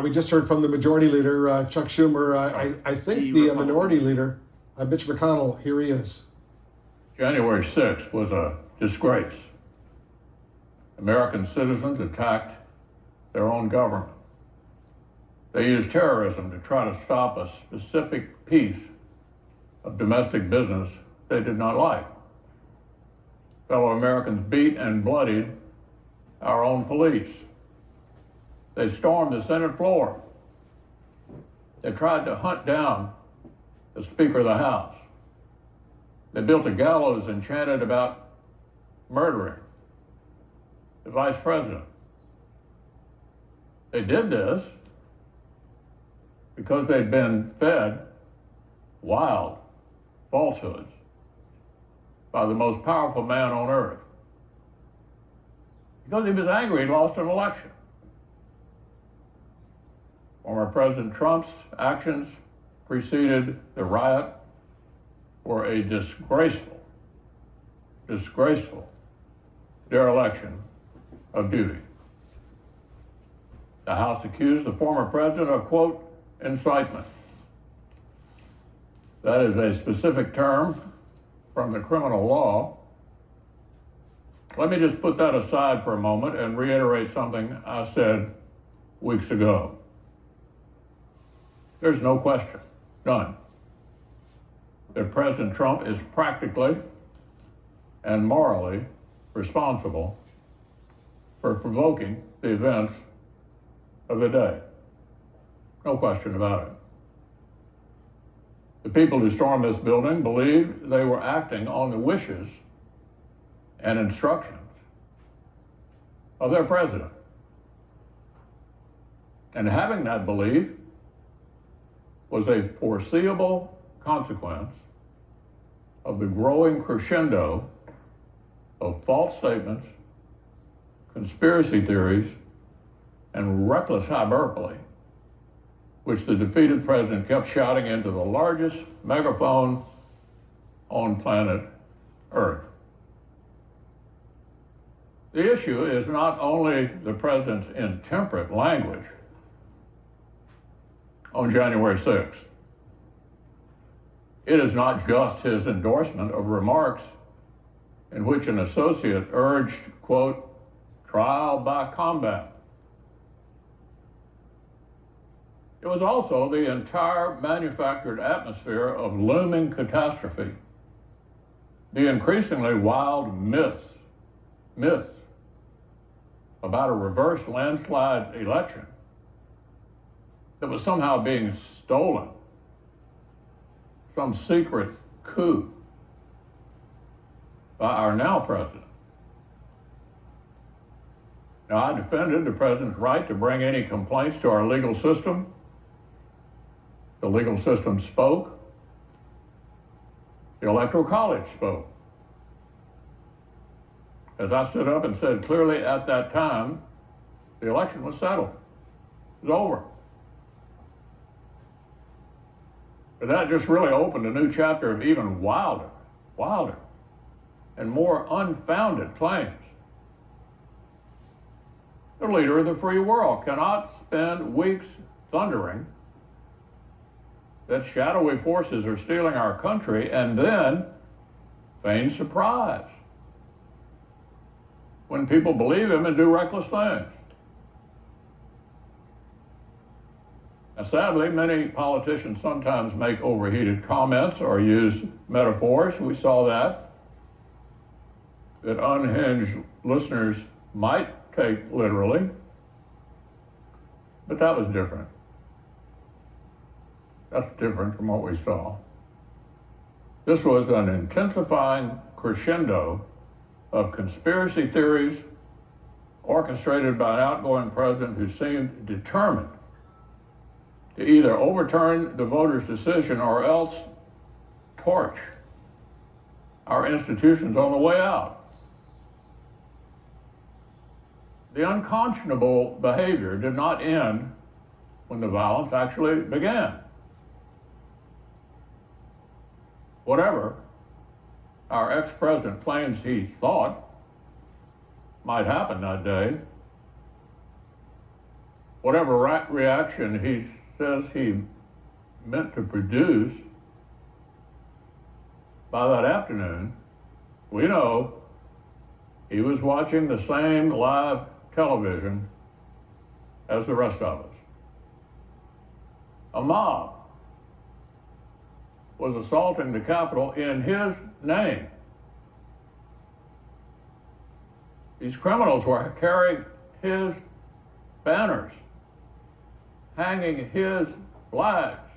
We just heard from the majority leader, Chuck Schumer. I think the minority leader, Mitch McConnell, here he is. January 6th was a disgrace. American citizens attacked their own government. They used terrorism to try to stop a specific piece of domestic business they did not like. Fellow Americans beat and bloodied our own police. They stormed the Senate floor. They tried to hunt down the Speaker of the House. They built a gallows and chanted about murdering the Vice President. They did this because they'd been fed wild falsehoods by the most powerful man on earth. Because he was angry he'd lost an election. Former President Trump's actions preceded the riot were a disgraceful dereliction of duty. The House accused the former president of, quote, incitement. That is a specific term from the criminal law. Let me just put that aside for a moment and reiterate something I said weeks ago. There's no question, none, that President Trump is practically and morally responsible for provoking the events of the day. No question about it. The people who stormed this building believed they were acting on the wishes and instructions of their president. And having that belief was a foreseeable consequence of the growing crescendo of false statements, conspiracy theories, and reckless hyperbole, which the defeated president kept shouting into the largest megaphone on planet Earth. The issue is not only the president's intemperate language on January 6th. It is not just his endorsement of remarks in which an associate urged, quote, trial by combat. It was also the entire manufactured atmosphere of looming catastrophe, the increasingly wild myths about a reverse landslide election that was somehow being stolen, some secret coup by our now president. Now, I defended the president's right to bring any complaints to our legal system. The legal system spoke. The Electoral College spoke. As I stood up and said clearly at that time, the election was settled. It was over. But that just really opened a new chapter of even wilder, and more unfounded claims. The leader of the free world cannot spend weeks thundering that shadowy forces are stealing our country and then feign surprise when people believe him and do reckless things. Now, sadly, many politicians sometimes make overheated comments or use metaphors. We saw that unhinged listeners might take literally, but that was different. That's different from what we saw. This was an intensifying crescendo of conspiracy theories orchestrated by an outgoing president who seemed determined to either overturn the voters' decision or else torch our institutions on the way out. The unconscionable behavior did not end when the violence actually began. Whatever our ex-president claims he thought might happen that day, whatever reaction he says he meant to produce, by that afternoon, we know he was watching the same live television as the rest of us. A mob was assaulting the Capitol in his name. These criminals were carrying his banners, hanging his flags,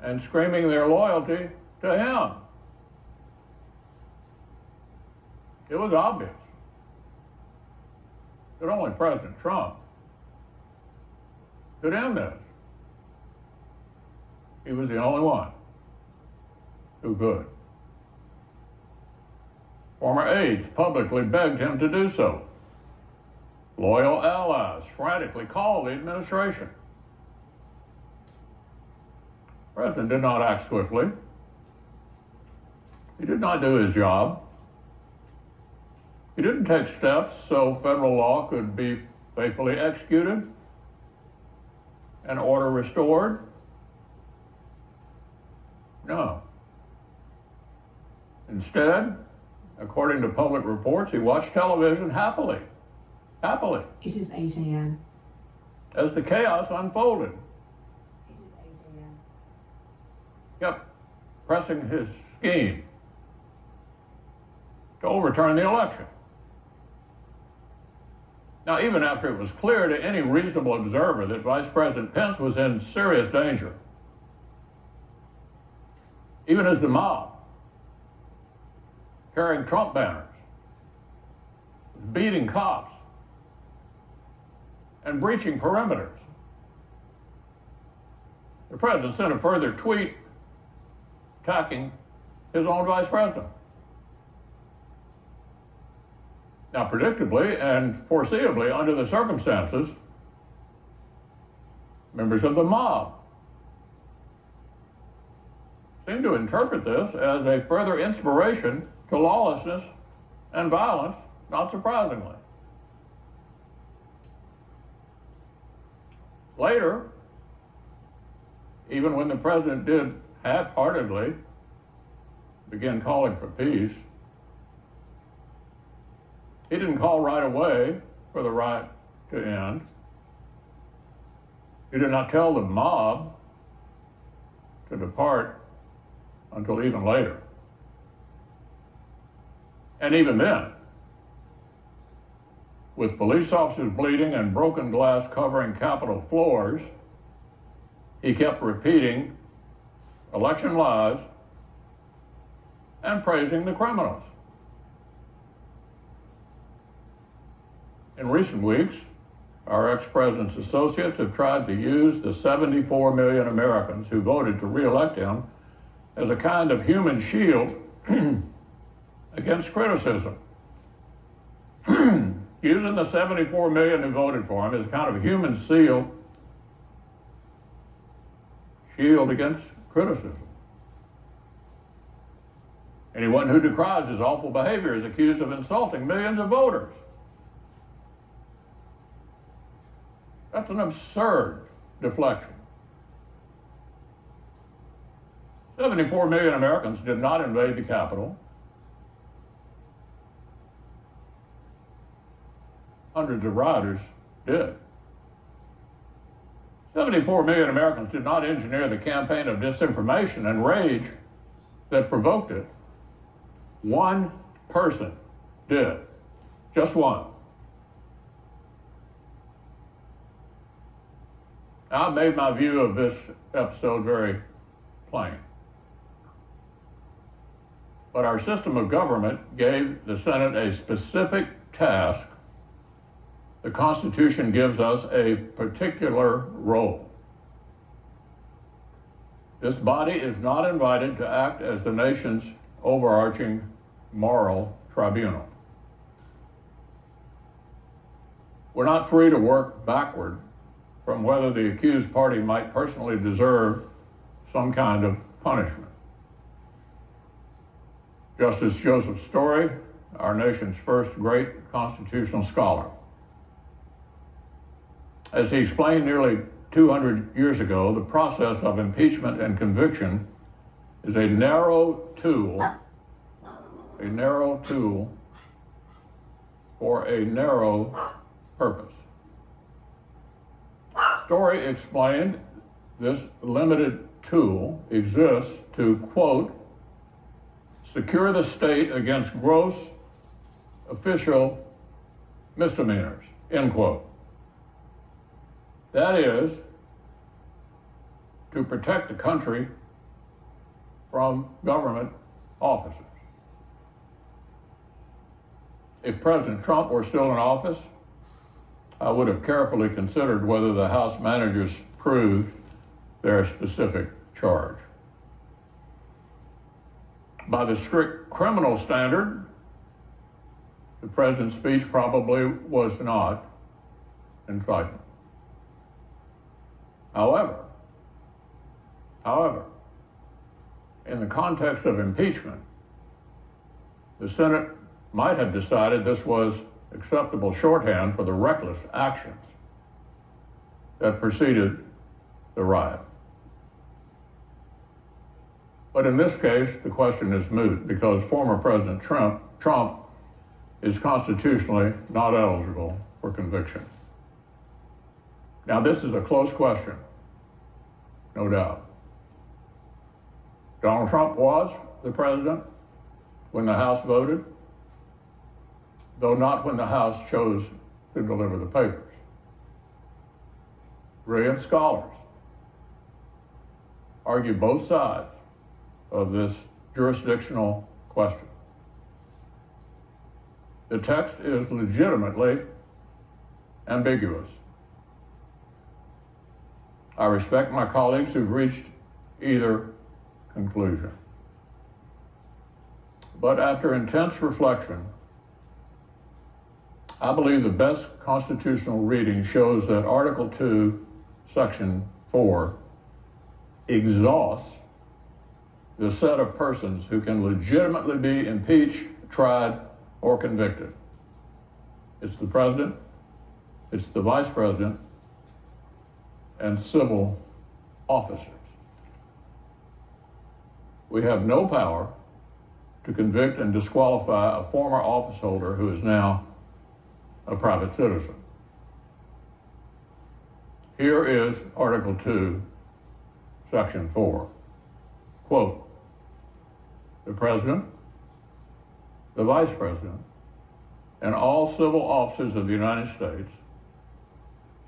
and screaming their loyalty to him. It was obvious that only President Trump could end this. He was the only one who could. Former aides publicly begged him to do so. Loyal allies frantically called the administration. The president did not act swiftly. He did not do his job. He didn't take steps so federal law could be faithfully executed and order restored. No. Instead, according to public reports, he watched television happily. Happily. It is 8 a.m. As the chaos unfolded. It is 8 a.m. Kept pressing his scheme to overturn the election. Now, even after it was clear to any reasonable observer that Vice President Pence was in serious danger, even as the mob, carrying Trump banners, was beating cops, and breaching perimeters, the president sent a further tweet attacking his own vice president. Now, predictably and foreseeably, under the circumstances, members of the mob seem to interpret this as a further inspiration to lawlessness and violence, not surprisingly. Later, even when the president did half-heartedly begin calling for peace, he didn't call right away for the riot to end. He did not tell the mob to depart until even later. And even then, with police officers bleeding and broken glass covering Capitol floors, he kept repeating election lies and praising the criminals. In recent weeks, our ex-president's associates have tried to use the 74 million Americans who voted to re-elect him as a kind of human shield against criticism. Using the 74 million who voted for him as a kind of human shield against criticism. Anyone who decries his awful behavior is accused of insulting millions of voters. That's an absurd deflection. 74 million Americans did not invade the Capitol. Hundreds of rioters did. 74 million Americans did not engineer the campaign of disinformation and rage that provoked it. One person did. Just one. I've made my view of this episode very plain. But our system of government gave the Senate a specific task. The Constitution gives us a particular role. This body is not invited to act as the nation's overarching moral tribunal. We're not free to work backward from whether the accused party might personally deserve some kind of punishment. Justice Joseph Story, our nation's first great constitutional scholar, As he explained nearly 200 years ago, the process of impeachment and conviction is a narrow tool for a narrow purpose. Story explained this limited tool exists to, quote, secure the state against gross official misdemeanors, end quote. That is, to protect the country from government officers. If President Trump were still in office, I would have carefully considered whether the House managers proved their specific charge. By the strict criminal standard, the president's speech probably was not incitement. However, in the context of impeachment, the Senate might have decided this was acceptable shorthand for the reckless actions that preceded the riot. But in this case, the question is moot because former President Trump is constitutionally not eligible for conviction. Now, this is a close question, no doubt. Donald Trump was the president when the House voted, though not when the House chose to deliver the papers. Brilliant scholars argue both sides of this jurisdictional question. The text is legitimately ambiguous. I respect my colleagues who've reached either conclusion. But after intense reflection, I believe the best constitutional reading shows that Article 2, Section 4 exhausts the set of persons who can legitimately be impeached, tried, or convicted. It's the president, it's the vice president, and civil officers. We have no power to convict and disqualify a former office holder who is now a private citizen. Here is Article 2, Section 4. Quote, the president, the vice president, and all civil officers of the United States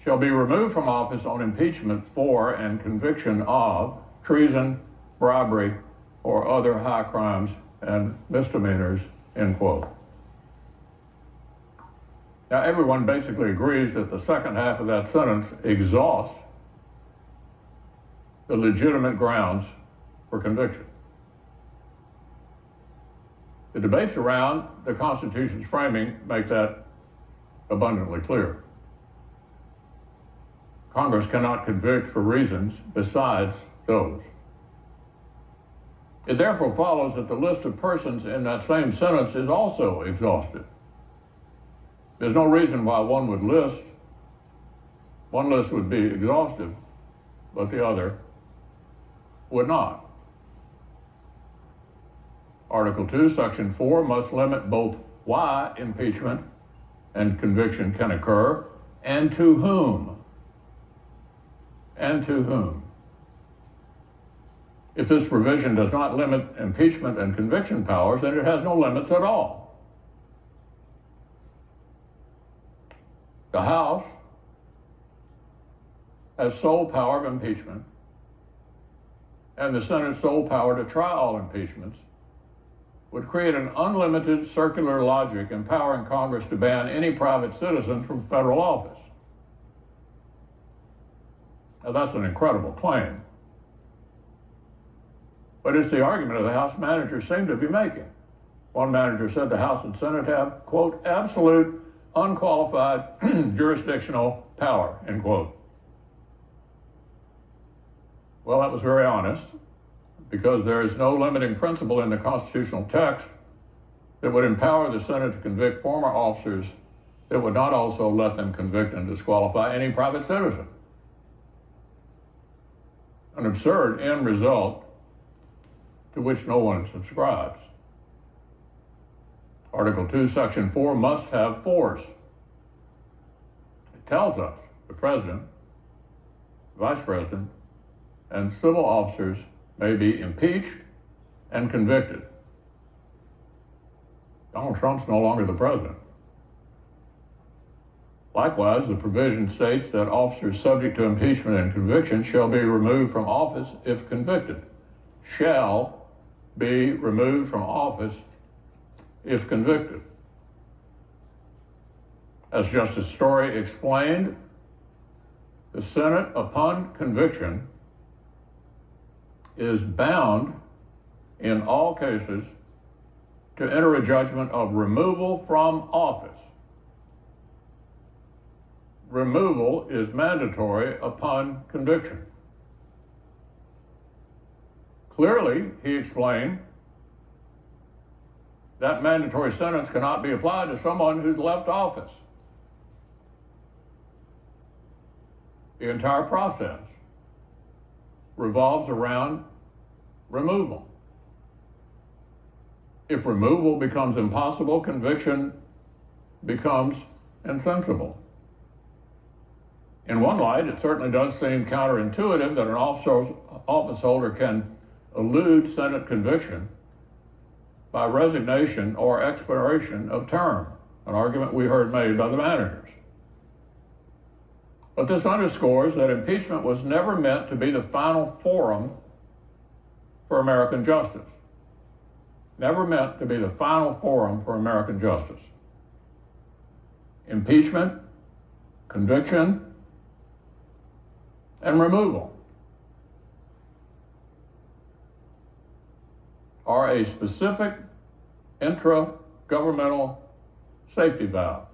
shall be removed from office on impeachment for and conviction of treason, bribery, or other high crimes and misdemeanors, end quote. Now, everyone basically agrees that the second half of that sentence exhausts the legitimate grounds for conviction. The debates around the Constitution's framing make that abundantly clear. Congress cannot convict for reasons besides those. It therefore follows that the list of persons in that same sentence is also exhaustive. There's no reason why one list would be exhaustive, but the other would not. Article 2, Section 4 must limit both why impeachment and conviction can occur and to whom. And to whom. If this provision does not limit impeachment and conviction powers, then it has no limits at all. The House has sole power of impeachment, and the Senate's sole power to try all impeachments would create an unlimited circular logic empowering Congress to ban any private citizen from federal office. Now, that's an incredible claim. But it's the argument the House managers seem to be making. One manager said the House and Senate have, quote, absolute, unqualified jurisdictional power, end quote. Well, that was very honest, because there is no limiting principle in the constitutional text that would empower the Senate to convict former officers it would not also let them convict and disqualify any private citizen. An absurd end result to which no one subscribes. Article 2, Section 4 must have force. It tells us the President, Vice President, and civil officers may be impeached and convicted. Donald Trump's no longer the president. Likewise, the provision states that officers subject to impeachment and conviction shall be removed from office if convicted. Shall be removed from office if convicted. As Justice Story explained, the Senate, upon conviction, is bound in all cases to enter a judgment of removal from office. Removal is mandatory upon conviction. Clearly, he explained, that mandatory sentence cannot be applied to someone who's left office. The entire process revolves around removal. If removal becomes impossible, conviction becomes insensible. In one light, it certainly does seem counterintuitive that an office holder can elude Senate conviction by resignation or expiration of term, an argument we heard made by the managers. But this underscores that impeachment was never meant to be the final forum for American justice. Never meant to be the final forum for American justice. Impeachment, conviction, and removal are a specific intra-governmental safety valve.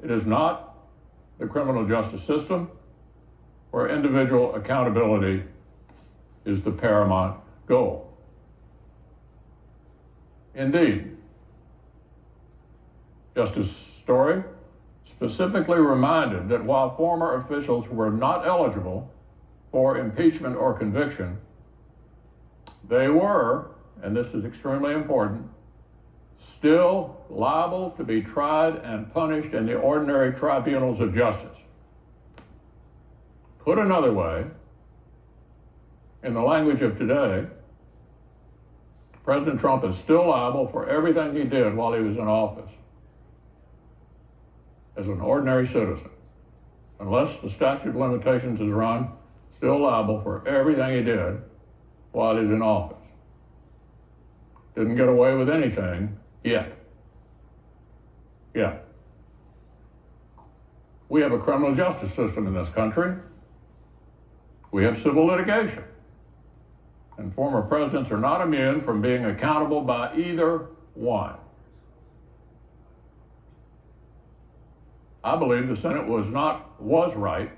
It is not the criminal justice system where individual accountability is the paramount goal. Indeed, Justice Story specifically reminded that while former officials were not eligible for impeachment or conviction, they were, and this is extremely important, still liable to be tried and punished in the ordinary tribunals of justice. Put another way, in the language of today, President Trump is still liable for everything he did while he was in office as an ordinary citizen. Unless the statute of limitations is run, still liable for everything he did while he's in office. Didn't get away with anything yet. Yet. We have a criminal justice system in this country. We have civil litigation. And former presidents are not immune from being accountable by either one. I believe the Senate was right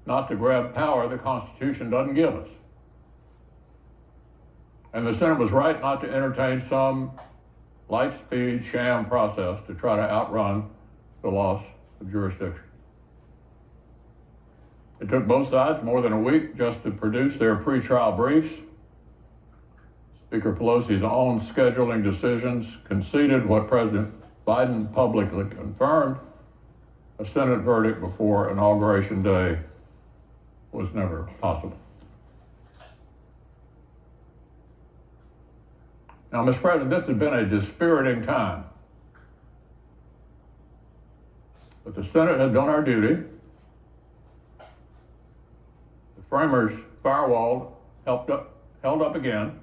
not to grab power the Constitution doesn't give us. And the Senate was right not to entertain some light-speed sham process to try to outrun the loss of jurisdiction. It took both sides more than a week just to produce their pretrial briefs. Speaker Pelosi's own scheduling decisions conceded what President Biden publicly confirmed: a Senate verdict before Inauguration Day was never possible. Now, Mr. President, this has been a dispiriting time. But the Senate has done our duty. The framers' firewall held up again.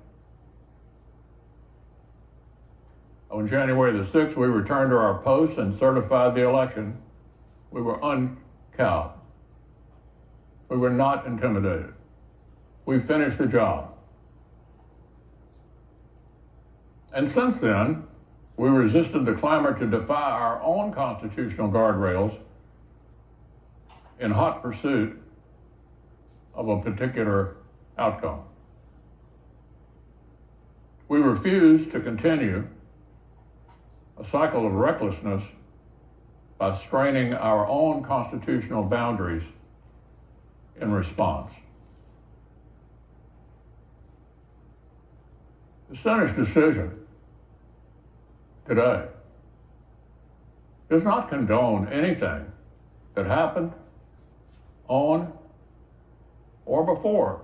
On January the 6th, we returned to our posts and certified the election. We were uncowed. We were not intimidated. We finished the job. And since then, we resisted the clamor to defy our own constitutional guardrails in hot pursuit of a particular outcome. We refused to continue a cycle of recklessness by straining our own constitutional boundaries in response. The Senate's decision today does not condone anything that happened on or before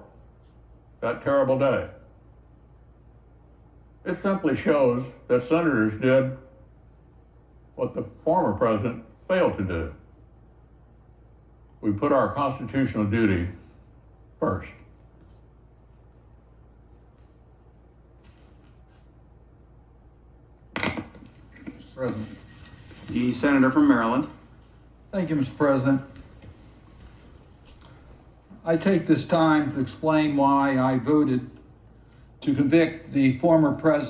that terrible day. It simply shows that senators did what the former president failed to do. We put our constitutional duty first. President. The senator from Maryland. Thank you, Mr. President. I take this time to explain why I voted to convict the former president